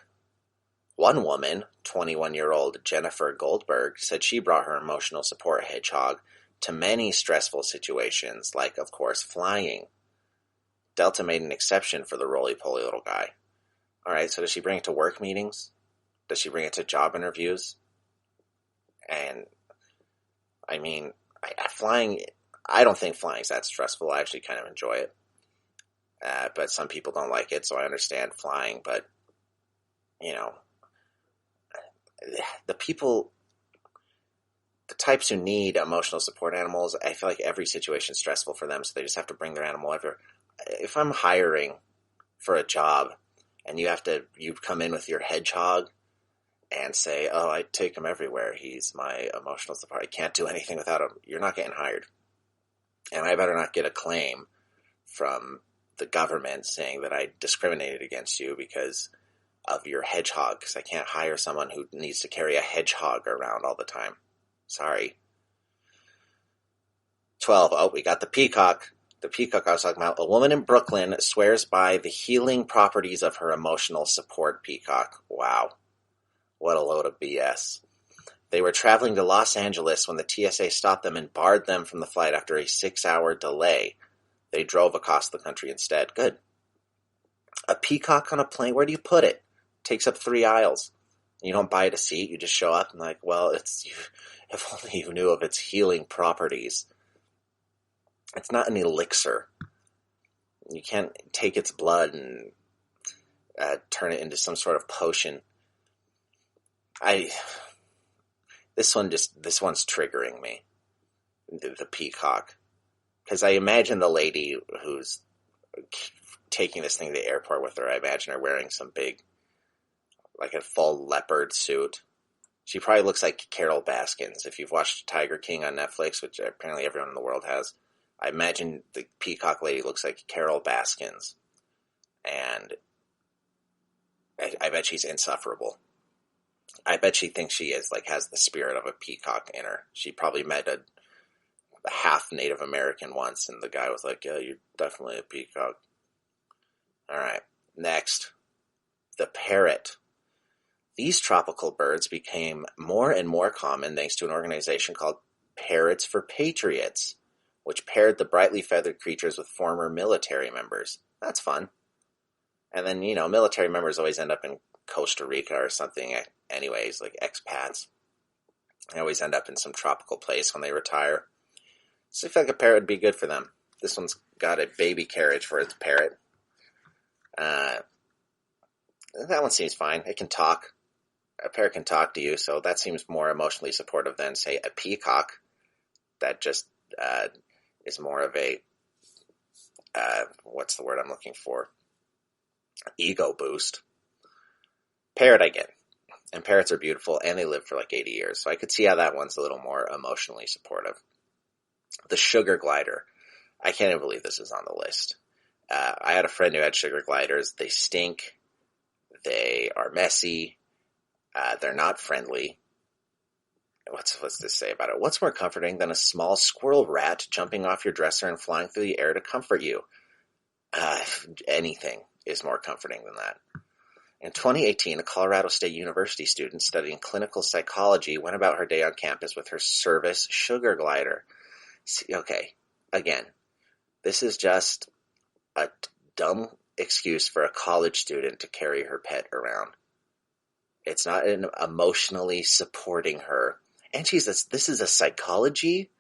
One woman, 21-year-old Jennifer Goldberg, said she brought her emotional support hedgehog to many stressful situations, like, of course, flying. Delta made an exception for the roly-poly little guy. All right, so does she bring it to work meetings? Does she bring it to job interviews? And, I mean, flying, I don't think flying is that stressful. I actually kind of enjoy it. But some people don't like it, so I understand flying. But, the types who need emotional support animals, I feel like every situation is stressful for them, so they just have to bring their animal over. If I'm hiring for a job and you come in with your hedgehog and say, oh, I take him everywhere, he's my emotional support, I can't do anything without him, you're not getting hired. And I better not get a claim from the government saying that I discriminated against you because of your hedgehog, because I can't hire someone who needs to carry a hedgehog around all the time. Sorry. 12. Oh, we got the peacock. The peacock I was talking about. A woman in Brooklyn swears by the healing properties of her emotional support peacock. Wow. What a load of BS. They were traveling to Los Angeles when the TSA stopped them and barred them from the flight after a 6-hour delay. They drove across the country instead. Good. A peacock on a plane, where do you put it? It takes up 3 aisles. You don't buy it a seat, you just show up and like, well, if only you knew of its healing properties. It's not an elixir. You can't take its blood and turn it into some sort of potion. This one's triggering me. The peacock. Because I imagine the lady who's taking this thing to the airport with her, I imagine her wearing some big, like a full leopard suit. She probably looks like Carol Baskins. If you've watched Tiger King on Netflix, which apparently everyone in the world has, I imagine the peacock lady looks like Carol Baskins. And I bet she's insufferable. I bet she thinks she has the spirit of a peacock in her. She probably met a half Native American once, and the guy was like, yeah, you're definitely a peacock. Alright, next. The parrot. These tropical birds became more and more common thanks to an organization called Parrots for Patriots, which paired the brightly feathered creatures with former military members. That's fun. And then, military members always end up in Costa Rica or something anyways, like expats. They always end up in some tropical place when they retire. So I feel like a parrot would be good for them. This one's got a baby carriage for its parrot. That one seems fine. It can talk. A parrot can talk to you, so that seems more emotionally supportive than, say, a peacock. That just is more of a, what's the word I'm looking for? Ego boost. Parrot I get. And parrots are beautiful, and they live for like 80 years, so I could see how that one's a little more emotionally supportive. The sugar glider. I can't even believe this is on the list. I had a friend who had sugar gliders. They stink. They are messy. They're not friendly. What's this say about it? What's more comforting than a small squirrel rat jumping off your dresser and flying through the air to comfort you? Anything is more comforting than that. In 2018, a Colorado State University student studying clinical psychology went about her day on campus with her service sugar glider. See, okay, again, this is just a dumb excuse for a college student to carry her pet around. It's not emotionally supporting her. And this is a psychology?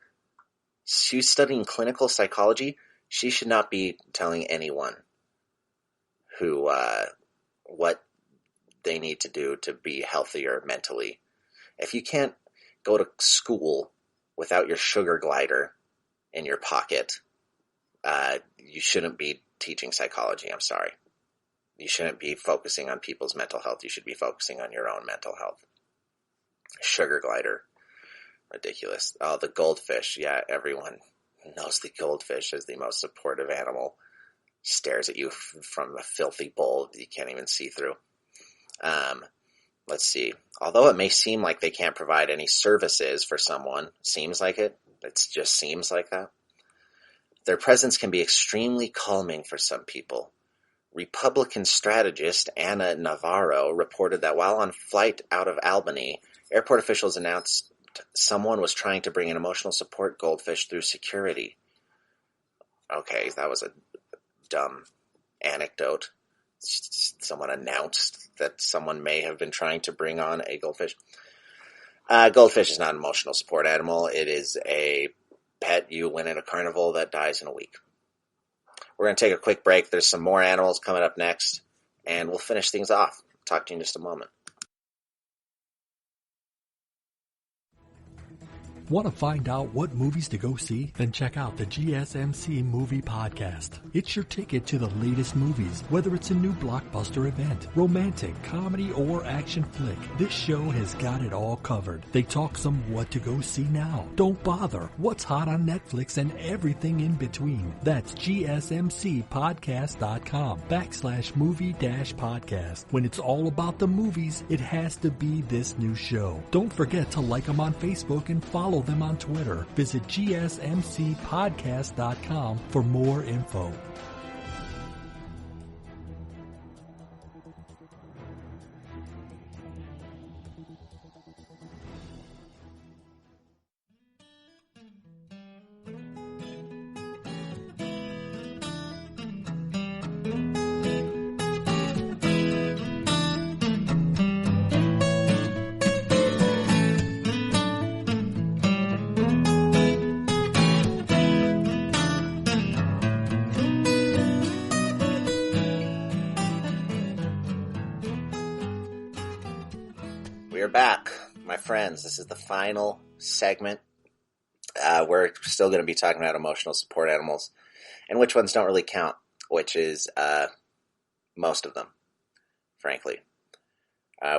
She's studying clinical psychology? She should not be telling anyone who, what they need to do to be healthier mentally. If you can't go to school without your sugar glider in your pocket, you shouldn't be teaching psychology. I'm sorry. You shouldn't be focusing on people's mental health. You should be focusing on your own mental health. Sugar glider. Ridiculous. Oh, the goldfish. Yeah, everyone knows the goldfish is the most supportive animal. Stares at you from a filthy bowl that you can't even see through. Let's see. Although it may seem like they can't provide any services for someone, seems like it just seems like that, their presence can be extremely calming for some people. Republican strategist Anna Navarro reported that while on flight out of Albany, airport officials announced someone was trying to bring an emotional support goldfish through security. Okay, that was a dumb anecdote. Someone announced that someone may have been trying to bring on a goldfish. Goldfish is not an emotional support animal. It is a pet you win at a carnival that dies in a week. We're going to take a quick break. There's some more animals coming up next, and we'll finish things off. Talk to you in just a moment. Want to find out what movies to go see? Then check out the GSMC Movie Podcast. It's your ticket to the latest movies, whether it's a new blockbuster event, romantic, comedy, or action flick. This show has got it all covered. They talk some what to go see now. Don't bother. What's hot on Netflix and everything in between. That's gsmcpodcast.com/movie-podcast. When it's all about the movies, it has to be this new show. Don't forget to like them on Facebook and follow them on Twitter. Visit gsmcpodcast.com for more info. We're back, my friends. This is the final segment. We're still going to be talking about emotional support animals and which ones don't really count, which is most of them, frankly.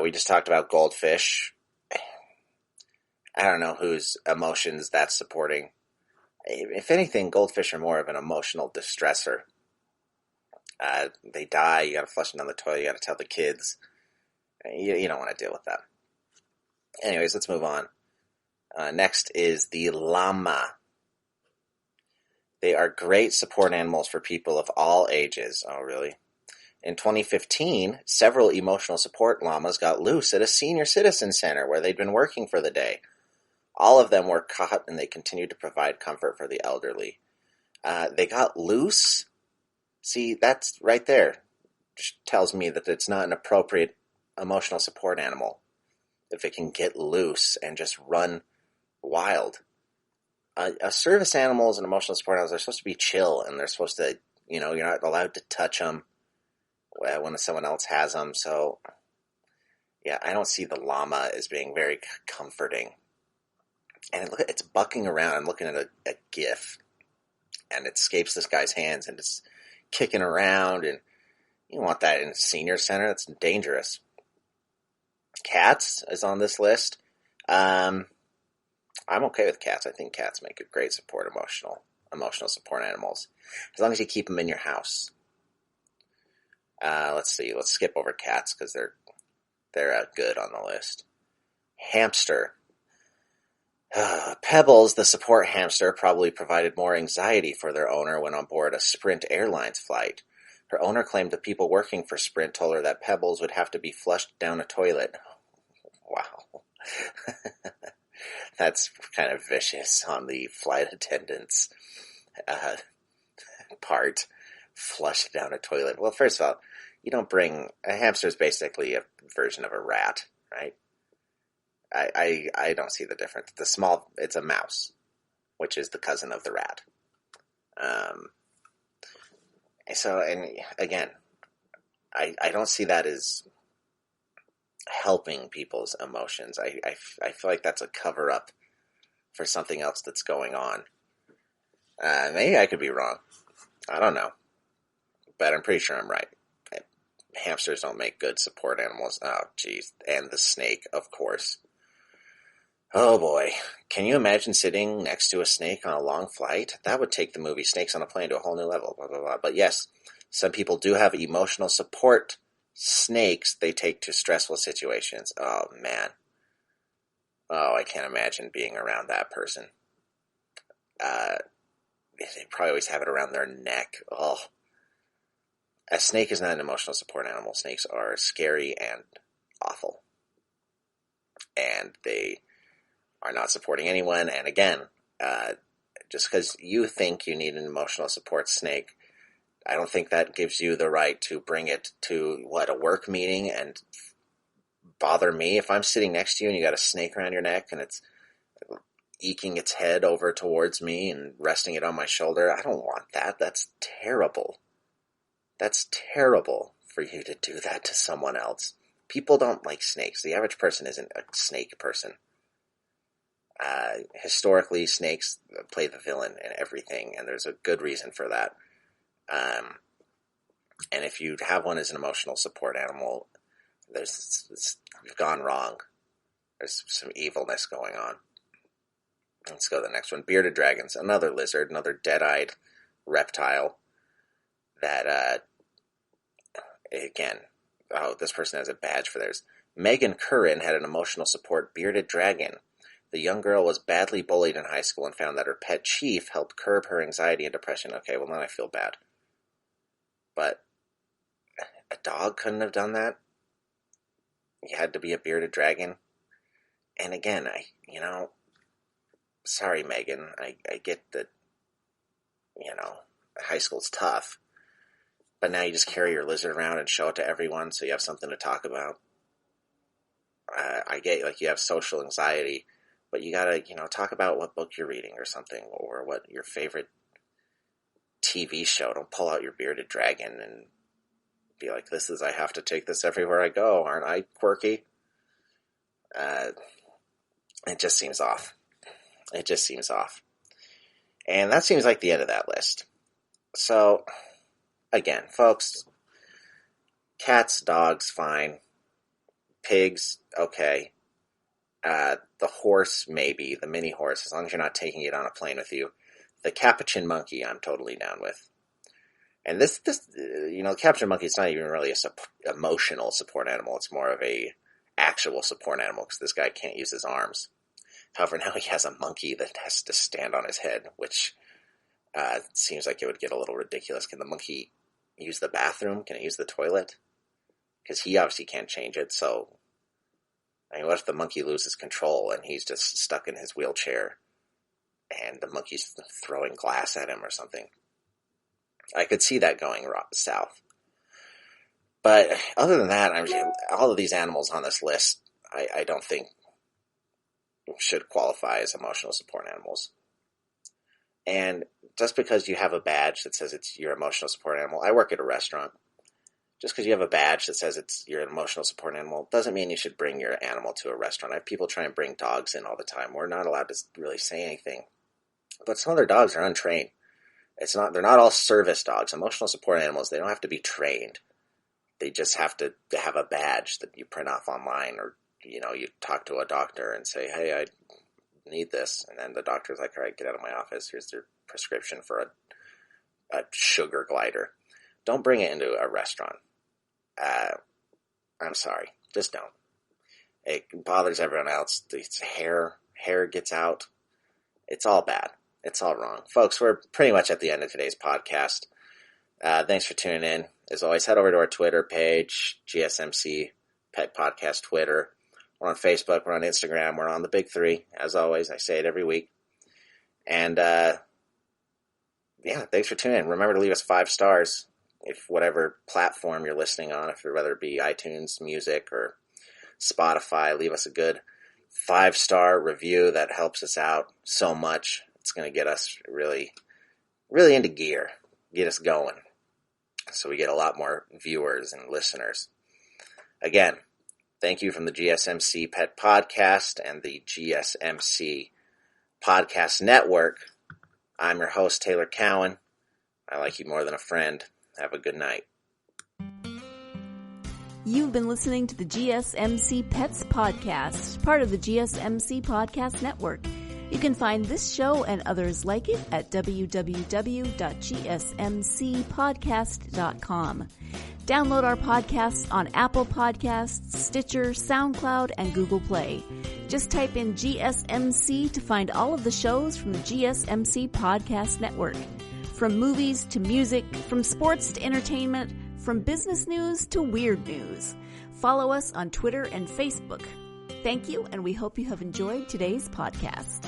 We just talked about goldfish. I don't know whose emotions that's supporting. If anything, goldfish are more of an emotional distressor. They die, you got to flush them down the toilet, you got to tell the kids. You don't want to deal with that. Anyways, let's move on. Next is the llama. They are great support animals for people of all ages. Oh, really? In 2015, several emotional support llamas got loose at a senior citizen center where they'd been working for the day. All of them were caught, and they continued to provide comfort for the elderly. They got loose? See, that's right there. Just tells me that it's not an appropriate emotional support animal. If it can get loose and just run wild. Service animals and emotional support animals are supposed to be chill, and they're supposed to, you're not allowed to touch them when someone else has them. So, yeah, I don't see the llama as being very comforting. And look, it's bucking around. I'm looking at a GIF, and it escapes this guy's hands, and it's kicking around, and you don't want that in a senior center. That's dangerous. Cats is on this list. I'm okay with cats. I think cats make a great emotional support animals, as long as you keep them in your house. Let's see. Let's skip over cats because they're good on the list. Hamster. Pebbles, the support hamster, probably provided more anxiety for their owner when on board a Sprint Airlines flight. Her owner claimed the people working for Sprint told her that Pebbles would have to be flushed down a toilet. Wow. That's kind of vicious on the flight attendant's part. Flush down a toilet. Well, first of all, you don't bring... A hamster is basically a version of a rat, right? I don't see the difference. It's a mouse, which is the cousin of the rat. And again, I don't see that as helping people's emotions. I feel like that's a cover-up for something else that's going on. Maybe I could be wrong. I don't know. But I'm pretty sure I'm right. hamsters don't make good support animals. Oh, geez. And the snake, of course. Oh, boy. Can you imagine sitting next to a snake on a long flight? That would take the movie Snakes on a Plane to a whole new level, blah, blah, blah. But yes, some people do have emotional support snakes they take to stressful situations. Oh, man. Oh, I can't imagine being around that person. They probably always have it around their neck. Oh. A snake is not an emotional support animal. Snakes are scary and awful. And they are not supporting anyone. And again, just because you think you need an emotional support snake, I don't think that gives you the right to bring it to, a work meeting and bother me. If I'm sitting next to you and you got a snake around your neck and it's eking its head over towards me and resting it on my shoulder, I don't want that. That's terrible. That's terrible for you to do that to someone else. People don't like snakes. The average person isn't a snake person. Historically, snakes play the villain in everything, and there's a good reason for that. And if you have one as an emotional support animal, you've gone wrong. There's some evilness going on. Let's go to the next one. Bearded dragons, another lizard, another dead-eyed reptile that, again, this person has a badge for theirs. Megan Curran had an emotional support bearded dragon. The young girl was badly bullied in high school and found that her pet chief helped curb her anxiety and depression. Okay, well, now I feel bad. But a dog couldn't have done that? You had to be a bearded dragon? And again, sorry, Megan, I get that, high school's tough. But now you just carry your lizard around and show it to everyone so you have something to talk about. I get, you have social anxiety, but you gotta, talk about what book you're reading or something, or what your favorite TV show. Don't pull out your bearded dragon and be like, I have to take this everywhere I go. Aren't I quirky? It just seems off. It just seems off. And that seems like the end of that list. So, again, folks, cats, dogs, fine. Pigs, okay. The horse, maybe. The mini horse, as long as you're not taking it on a plane with you. The capuchin monkey, I'm totally down with. And this, the capuchin monkey is not even really a emotional support animal. It's more of a actual support animal because this guy can't use his arms. However, now he has a monkey that has to stand on his head, which seems like it would get a little ridiculous. Can the monkey use the bathroom? Can it use the toilet? Because he obviously can't change it, so... what if the monkey loses control and he's just stuck in his wheelchair and the monkey's throwing glass at him or something? I could see that going south. But other than that, all of these animals on this list, I don't think should qualify as emotional support animals. And just because you have a badge that says it's your emotional support animal, I work at a restaurant. Just because you have a badge that says it's your emotional support animal doesn't mean you should bring your animal to a restaurant. I have people try and bring dogs in all the time. We're not allowed to really say anything. But some of their dogs are untrained. They're not all service dogs. Emotional support animals, they don't have to be trained. They just have to have a badge that you print off online, or, you talk to a doctor and say, hey, I need this. And then the doctor's like, all right, get out of my office. Here's your prescription for a sugar glider. Don't bring it into a restaurant. I'm sorry. Just don't. It bothers everyone else. It's hair gets out. It's all bad. It's all wrong. Folks, we're pretty much at the end of today's podcast. Thanks for tuning in. As always, head over to our Twitter page, GSMC Pet Podcast Twitter. We're on Facebook. We're on Instagram. We're on the big three. As always, I say it every week. And, thanks for tuning in. Remember to leave us 5 stars. If whatever platform you're listening on, whether it be iTunes, music, or Spotify, leave us a good 5-star review. That helps us out so much. It's going to get us really, really into gear, get us going, so we get a lot more viewers and listeners. Again, thank you from the GSMC Pet Podcast and the GSMC Podcast Network. I'm your host, Taylor Cowan. I like you more than a friend. Have a good night. You've been listening to the GSMC Pets Podcast, part of the GSMC Podcast Network. You can find this show and others like it at www.gsmcpodcast.com. Download our podcasts on Apple Podcasts, Stitcher, SoundCloud, and Google Play. Just type in GSMC to find all of the shows from the GSMC Podcast Network. From movies to music, from sports to entertainment, from business news to weird news. Follow us on Twitter and Facebook. Thank you, and we hope you have enjoyed today's podcast.